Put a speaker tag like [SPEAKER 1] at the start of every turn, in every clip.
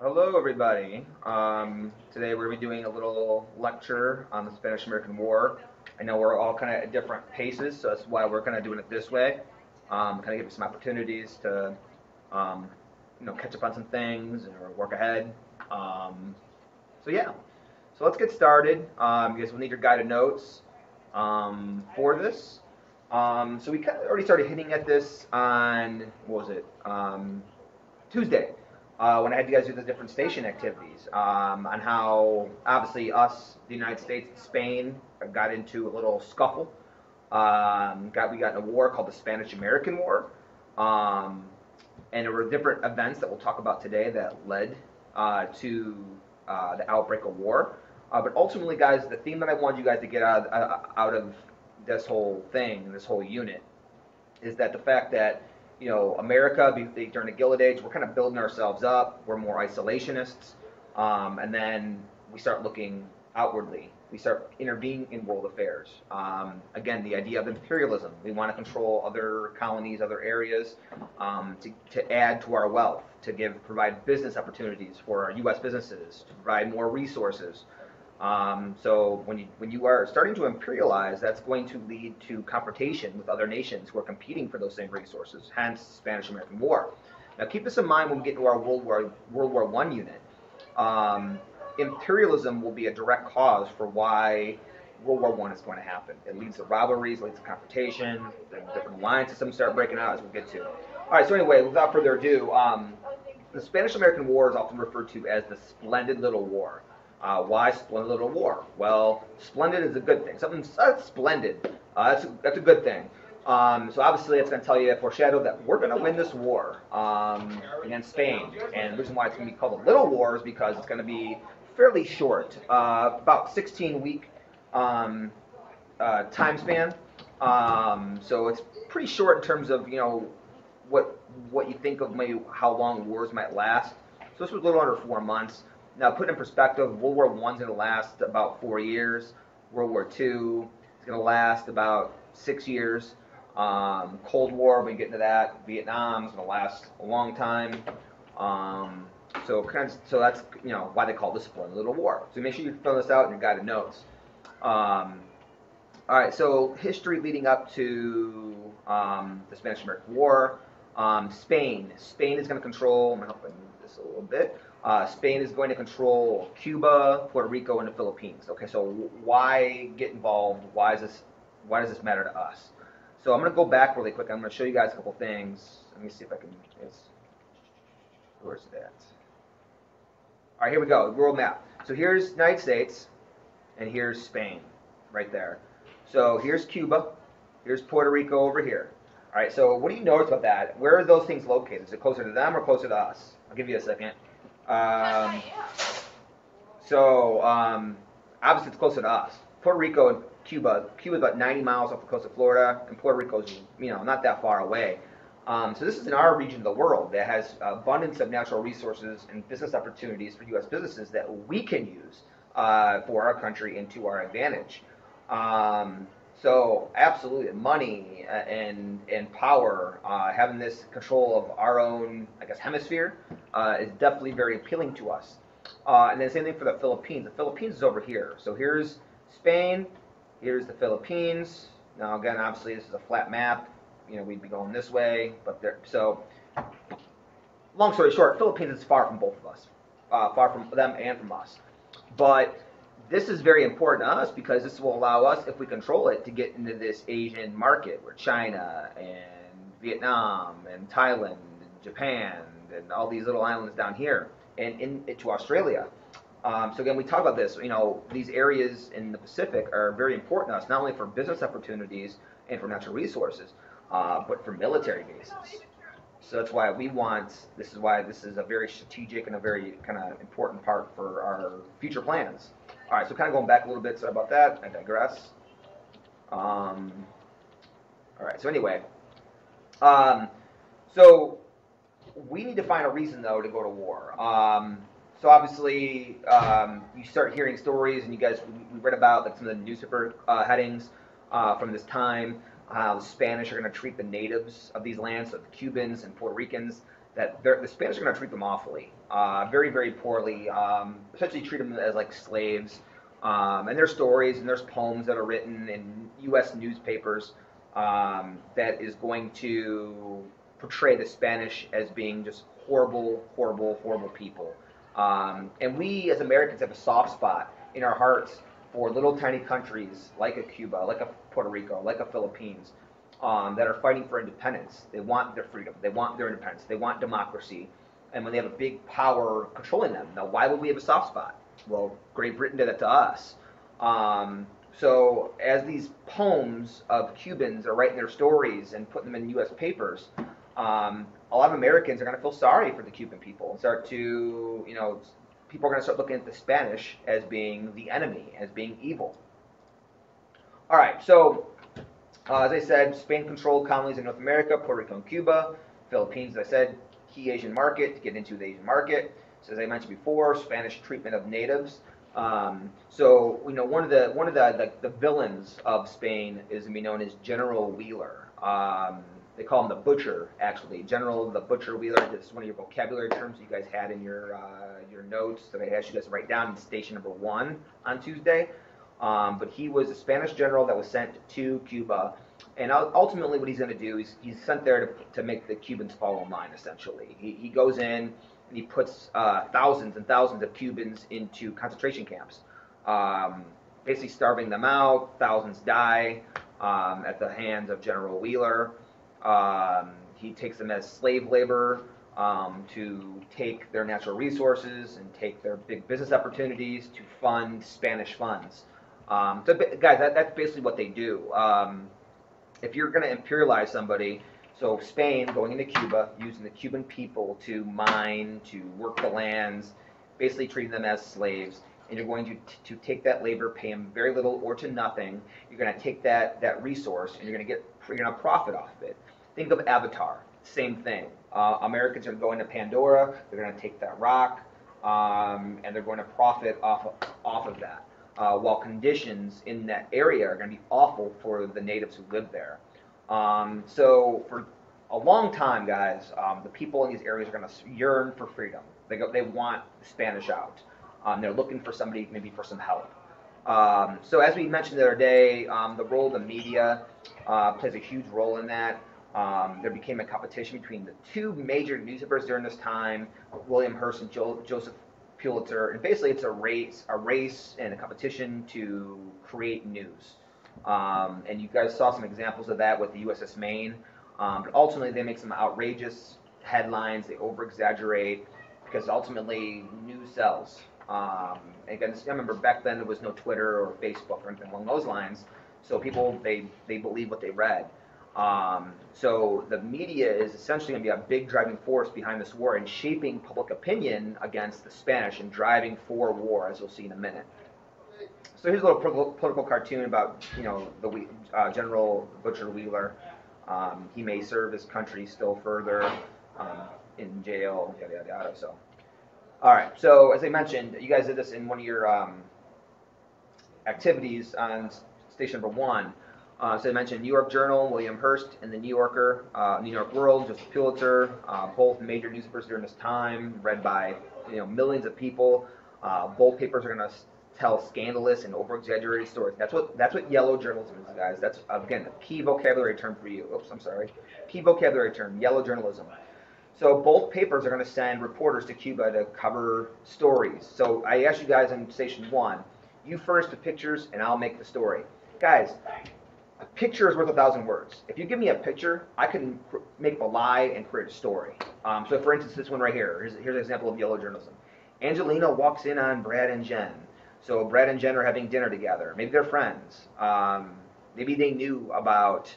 [SPEAKER 1] Hello, everybody. Today we're going to be doing a little lecture on the Spanish-American War. I know we're all kind of at different paces, so that's why we're kind of doing it this way. Kind of give you some opportunities to, um, catch up on some things or work ahead. Um, so yeah, so let's get started. You guys will need your guided notes for this. So we kind of already started hitting at this on what was it? Tuesday when I had you guys do the different station activities on how obviously us, the United States, and Spain got into a little scuffle. We got in a war called the Spanish-American War, um, and there were different events that we'll talk about today that led to the outbreak of war. But ultimately, guys, the theme that I wanted you guys to get out of this whole thing, this whole unit, is that the fact that America during the Gilded Age, we're kind of building ourselves up. We're more isolationists, and then we start looking outwardly. We start intervening in world affairs. Again, the idea of imperialism. We want to control other colonies, other areas, to add to our wealth, to provide business opportunities for our U.S. businesses, to provide more resources. So when you are starting to imperialize, that's going to lead to confrontation with other nations who are competing for those same resources. Hence, Spanish-American War. Now, keep this in mind when we get into our World War One unit. Imperialism will be a direct cause for why World War One is going to happen. It leads to rivalries, leads to confrontation. The different alliance systems start breaking out, as we'll get to. All right. So anyway, without further ado, the Spanish-American War is often referred to as the Splendid Little War. Why Splendid Little War? Well, splendid is a good thing. Something that's splendid. That's a good thing. So obviously, it's going to tell you, foreshadow that we're going to win this war against Spain. And the reason why it's going to be called a Little War is because it's going to be fairly short, about 16-week time span. So it's pretty short in terms of what you think of maybe how long wars might last. So this was a little under 4 months. Now, put in perspective, World War One's going to last about 4 years. World War Two is going to last about 6 years. Cold War, we get into that. Vietnam is going to last a long time. Um, so that's why they call this Splendid Little War. So make sure you fill this out in your guided notes. Um, all right, so history leading up to the Spanish-American War. Spain is going to control. I'm going to help this a little bit. Spain is going to control Cuba, Puerto Rico, and the Philippines. Okay, so why get involved? Why does this matter to us? So I'm going to go back really quick. I'm going to show you guys a couple things. Let me see if I can. Where's that? All right, here we go. World map. So here's United States, and here's Spain, right there. So here's Cuba. Here's Puerto Rico over here. All right. So what do you notice about that? Where are those things located? Is it closer to them or closer to us? I'll give you a second. Um, so obviously it's closer to us. Puerto Rico and Cuba's about 90 miles off the coast of Florida, and Puerto Rico's not that far away. So this is in our region of the world that has abundance of natural resources and business opportunities for U.S. businesses that we can use for our country and to our advantage. So absolutely, money and power, having this control of our own, I guess, hemisphere, is definitely very appealing to us. And then same thing for the Philippines. The Philippines is over here. So here's Spain, here's the Philippines. Now again, obviously this is a flat map. We'd be going this way, but there. So long story short, Philippines is far from both of us, far from them and from us. But this is very important to us because this will allow us, if we control it, to get into this Asian market where China and Vietnam and Thailand and Japan and all these little islands down here and into Australia. So again, we talk about this. These areas in the Pacific are very important to us, not only for business opportunities and for natural resources, but for military bases. So that's why we want. This is why this is a very strategic and a very kind of important part for our future plans. All right, so kind of going back a little bit. Sorry about that. I digress. All right. So anyway, um, so we need to find a reason though to go to war. So obviously, you start hearing stories, and you guys we read about like some of the newspaper headings from this time. How the Spanish are going to treat the natives of these lands, so the Cubans and Puerto Ricans, that the Spanish are going to treat them awfully, very, very poorly, essentially treat them as like slaves. And there's stories and there's poems that are written in U.S. newspapers that is going to portray the Spanish as being just horrible, horrible, horrible people. And we as Americans have a soft spot in our hearts for little tiny countries like a Cuba, like a Puerto Rico, like a Philippines, that are fighting for independence. They want their freedom. They want their independence. They want democracy. And when they have a big power controlling them, now why would we have a soft spot? Well, Great Britain did that to us. So as these poems of Cubans are writing their stories and putting them in U.S. papers, a lot of Americans are going to feel sorry for the Cuban people and start to, people are going to start looking at the Spanish as being the enemy, as being evil. All right, so as I said, Spain controlled colonies in North America, Puerto Rico and Cuba. Philippines, as I said, key Asian market to get into the Asian market. So as I mentioned before, Spanish treatment of natives. So one of the villains of Spain is to be known as General Wheeler. They call him the Butcher, actually. General the Butcher Wheeler. This is one of your vocabulary terms you guys had in your notes that I asked you guys to write down in station number 1 on Tuesday. But he was a Spanish general that was sent to Cuba. And ultimately what he's going to do is he's sent there to make the Cubans fall in line, essentially. He goes in and he puts thousands and thousands of Cubans into concentration camps, basically starving them out. Thousands die at the hands of General Wheeler. He takes them as slave labor to take their natural resources and take their big business opportunities to fund Spanish funds. So guys, that's basically what they do. If you're going to imperialize somebody, so Spain going into Cuba, using the Cuban people to mine, to work the lands, basically treating them as slaves, and you're going to take that labor, pay them very little or to nothing. You're going to take that resource and you're going to profit off of it. Think of Avatar, same thing. Americans are going to Pandora, they're going to take that rock, and they're going to profit off of that. While conditions in that area are going to be awful for the natives who live there. So for a long time, guys, the people in these areas are going to yearn for freedom. They want the Spanish out. They're looking for somebody, maybe for some help. So as we mentioned the other day, the role of the media plays a huge role in that. There became a competition between the two major newspapers during this time, William Hearst and Joseph Pulitzer, and basically it's a race and a competition to create news. And you guys saw some examples of that with the USS Maine. But ultimately, they make some outrageous headlines. They over-exaggerate because ultimately news sells. Again, I remember back then there was no Twitter or Facebook or anything along those lines. So people, they believe what they read. So the media is essentially going to be a big driving force behind this war and shaping public opinion against the Spanish and driving for war, as you'll see in a minute. So here's a little political cartoon about, the General Butcher Wheeler. He may serve his country still further in jail, yada, yada, yada. So, all right. So as I mentioned, you guys did this in one of your activities on station number 1. So I mentioned New York Journal, William Hearst, and the New Yorker, New York World, Joseph Pulitzer, both major newspapers during this time, read by millions of people. Both papers are going to tell scandalous and over-exaggerated stories. That's what yellow journalism is, guys. That's again a key vocabulary term for you. Oops, I'm sorry. Key vocabulary term: yellow journalism. So both papers are going to send reporters to Cuba to cover stories. So I asked you guys in station 1, you furnish the pictures and I'll make the story, guys. A picture is worth 1,000 words. If you give me a picture, I can make a lie and create a story. So for instance, this one right here, here's an example of yellow journalism. Angelina walks in on Brad and Jen. So Brad and Jen are having dinner together. Maybe they're friends. Maybe they knew about,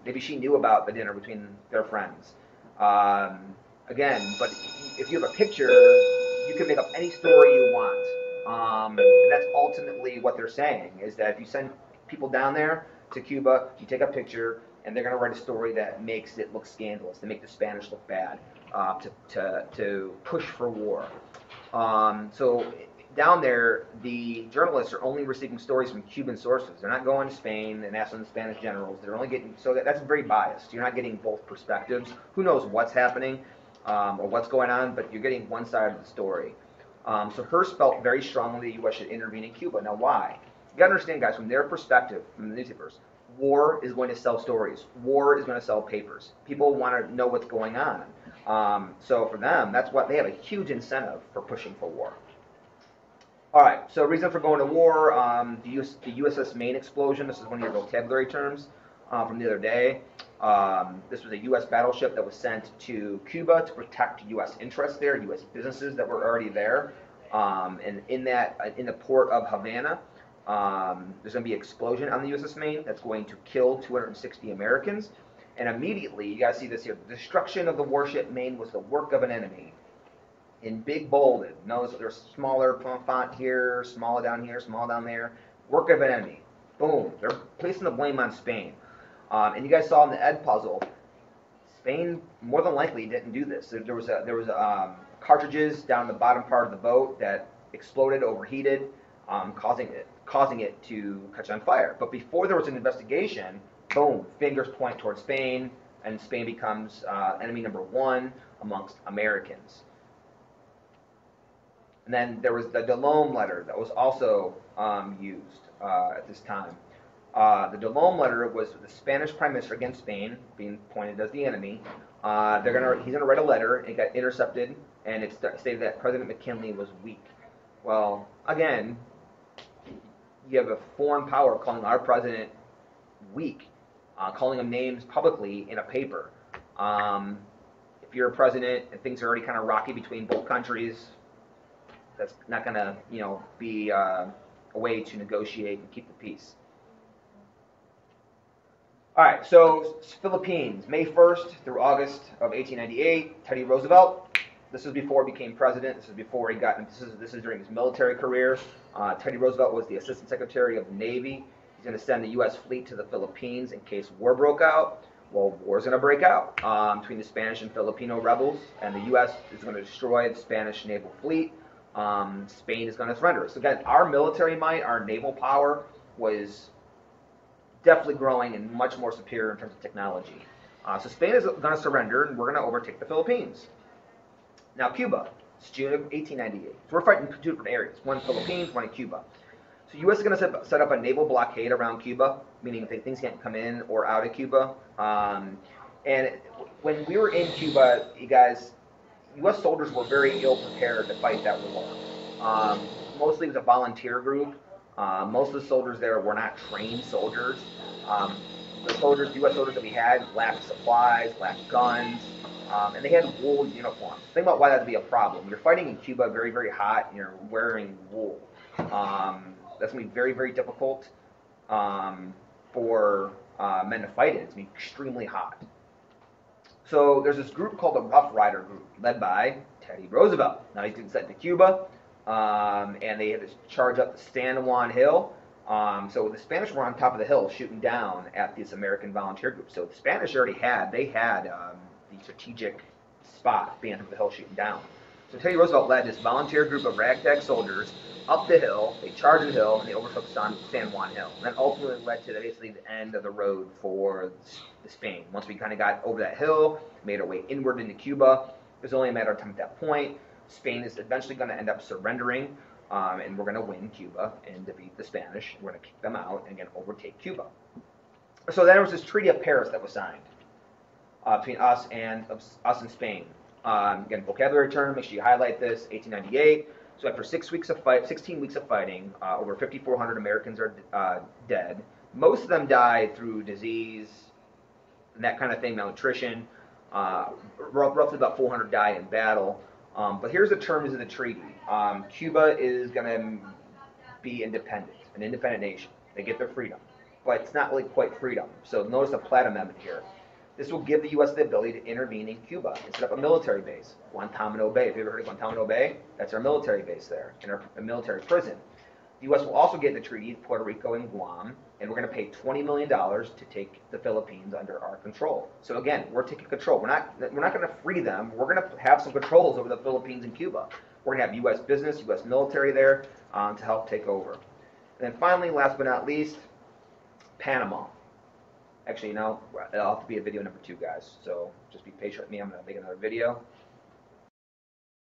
[SPEAKER 1] maybe she knew about the dinner between their friends. Again, but if you have a picture, you can make up any story you want. And that's ultimately what they're saying, is that if you send people down there to Cuba, you take a picture, and they're going to write a story that makes it look scandalous, to make the Spanish look bad, to push for war. So down there, the journalists are only receiving stories from Cuban sources. They're not going to Spain and asking the Spanish generals. They're only getting, so that's very biased. You're not getting both perspectives. Who knows what's happening? or what's going on, but you're getting one side of the story. So Hearst felt very strongly the U.S. should intervene in Cuba. Now, why? You got to understand, guys, from their perspective, from the newspapers, war is going to sell stories. War is going to sell papers. People want to know what's going on. So for them, that's what they have a huge incentive for pushing for war. All right, so reason for going to war, the USS Maine explosion. This is one of your vocabulary terms from the other day. This was a U.S. battleship that was sent to Cuba to protect U.S. interests there, U.S. businesses that were already there. And in the port of Havana, there's going to be an explosion on the USS Maine that's going to kill 260 Americans. And immediately, you guys see this here, the destruction of the warship Maine was the work of an enemy. In big bolded. Notice there's smaller font here, smaller down here, small down there. Work of an enemy. Boom. They're placing the blame on Spain. And you guys saw in the Ed puzzle, Spain more than likely didn't do this. There was cartridges down the bottom part of the boat that exploded, overheated, causing it to catch on fire. But before there was an investigation, boom, fingers point towards Spain, and Spain becomes enemy number one amongst Americans. And then there was the Delome letter that was also used at this time. The Delome letter was the Spanish Prime Minister against Spain, being pointed as the enemy. He's gonna write a letter, and it got intercepted, and it stated that President McKinley was weak. Well, again, you have a foreign power calling our president weak, calling him names publicly in a paper. If you're a president and things are already kind of rocky between both countries, that's not going to, be a way to negotiate and keep the peace. All right, so Philippines, May 1st through August of 1898, Teddy Roosevelt. This was before he became president. This is before he got. This is during his military career. Teddy Roosevelt was the Assistant Secretary of the Navy. He's going to send the U.S. fleet to the Philippines in case war broke out. Well, war's going to break out between the Spanish and Filipino rebels, and the U.S. is going to destroy the Spanish naval fleet. Spain is going to surrender. So again, our military might, our naval power was definitely growing and much more superior in terms of technology. So Spain is going to surrender, and we're going to overtake the Philippines. Now Cuba, it's June of 1898. So we're fighting two different areas, one in the Philippines, one in Cuba. So U.S. is going to set up a naval blockade around Cuba, meaning things can't come in or out of Cuba. And when we were in Cuba, you guys, U.S. soldiers were very ill prepared to fight that war. Mostly it was a volunteer group. Most of the soldiers there were not trained soldiers. The U.S. soldiers that we had lacked supplies, lacked guns, and they had wool uniforms. Think about why that would be a problem. You're fighting in Cuba, very, very hot, and you're wearing wool. That's going to be very, very difficult for men to fight in. It's going to be extremely hot. So there's this group called the Rough Rider Group, led by Teddy Roosevelt. Now he's been sent to Cuba, and they had to charge up the San Juan Hill. So the Spanish were on top of the hill shooting down at this American volunteer group. So the Spanish already had the strategic spot being up the hill shooting down. So Teddy Roosevelt led this volunteer group of ragtag soldiers up the hill. They charged the hill, and they overtook San Juan Hill. And that ultimately led to basically the end of the road for Spain. Once we kind of got over that hill, made our way inward into Cuba, it was only a matter of time at that point. Spain is eventually going to end up surrendering, and we're going to win Cuba and defeat the Spanish. We're going to kick them out and again overtake Cuba. So then there was this Treaty of Paris that was signed between us and Spain. Again, vocabulary term, make sure you highlight this, 1898. So after 16 weeks of fighting, over 5,400 Americans are dead. Most of them died through disease and that kind of thing, malnutrition. Roughly about 400 died in battle. But here's the terms of the treaty. Cuba is going to be independent, an independent nation. They get their freedom. But it's not really quite freedom. So notice the Platt Amendment here. This will give the U.S. the ability to intervene in Cuba and set up a military base. Guantanamo Bay. Have you ever heard of Guantanamo Bay? That's our military base there, and our military prison. The U.S. will also get the treaty of Puerto Rico and Guam, and we're going to pay $20 million to take the Philippines under our control. So again, we're taking control. We're not going to free them. We're going to have some controls over the Philippines and Cuba. We're going to have U.S. business, U.S. military there to help take over. And then finally, last but not least, Panama. Actually, I'll have to be a video number 2, guys. So just be patient with me. I'm going to make another video.